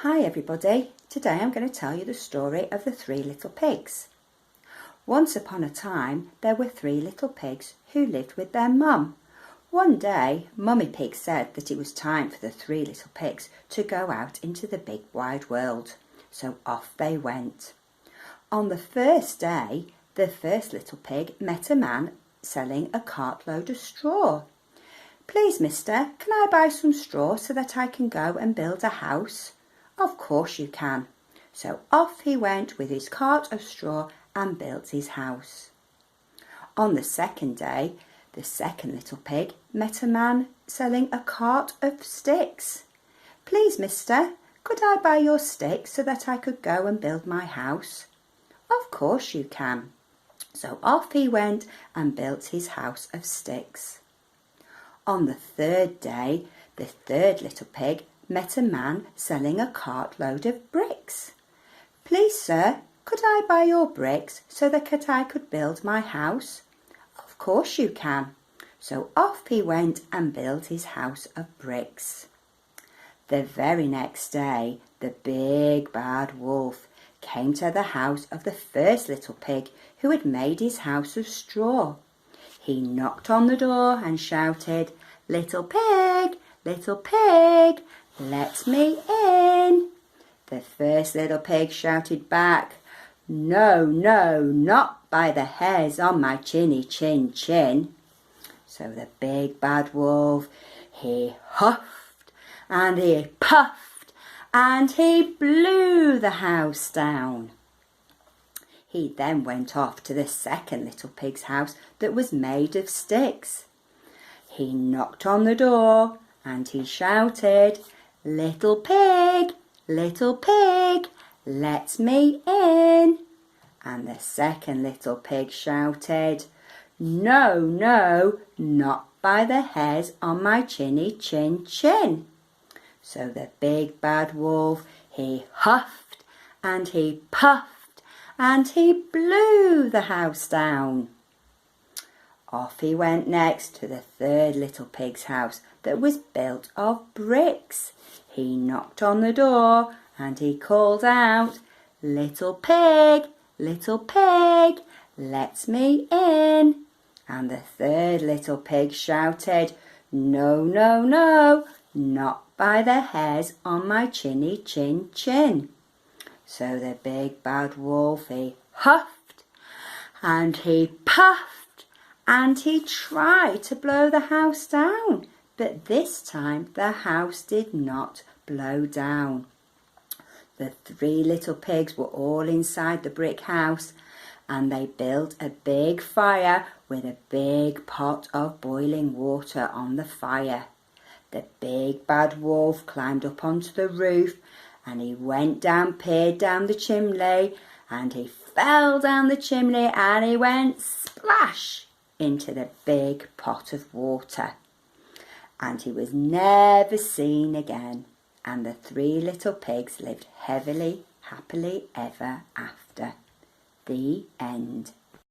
Hi everybody, today I'm going to tell you the story of the three little pigs. Once upon a time there were three little pigs who lived with their mum. One day Mummy Pig said that it was time for the three little pigs to go out into the big wide world, so off they went. On the first day the first little pig met a man selling a cartload of straw. "Please mister, can I buy some straw so that I can go and build a house?" "Of course you can." So off he went with his cart of straw and built his house. On the second day, the second little pig met a man selling a cart of sticks. "Please, mister, could I buy your sticks so that I could go and build my house?" "Of course you can." So off he went and built his house of sticks. On the third day, the third little pig met a man selling a cartload of bricks. "Please, sir, could I buy your bricks so that I could build my house?" "Of course you can." So off he went and built his house of bricks. The very next day, the big bad wolf came to the house of the first little pig who had made his house of straw. He knocked on the door and shouted, "Little pig, let me in." The first little pig shouted back, "No, no, not by the hairs on my chinny chin chin." So the big bad wolf, he huffed and he puffed and he blew the house down. He then went off to the second little pig's house that was made of sticks. He knocked on the door and he shouted, "Little pig, let me in." And the second little pig shouted, "No, no, not by the hairs on my chinny chin chin." So the big bad wolf, he huffed and he puffed and he blew the house down. Off he went next to the third little pig's house that was built of bricks. He knocked on the door and he called out, "Little pig, let me in." And the third little pig shouted, "No, no, no, not by the hairs on my chinny chin chin." So the big bad wolf, he huffed and he puffed and he tried to blow the house down, but this time the house did not blow down. The three little pigs were all inside the brick house and they built a big fire with a big pot of boiling water on the fire. The big bad wolf climbed up onto the roof and he went down, peered down the chimney, and he fell down the chimney and he went splash into the big pot of water. And he was never seen again. And the three little pigs lived happily ever after. The end.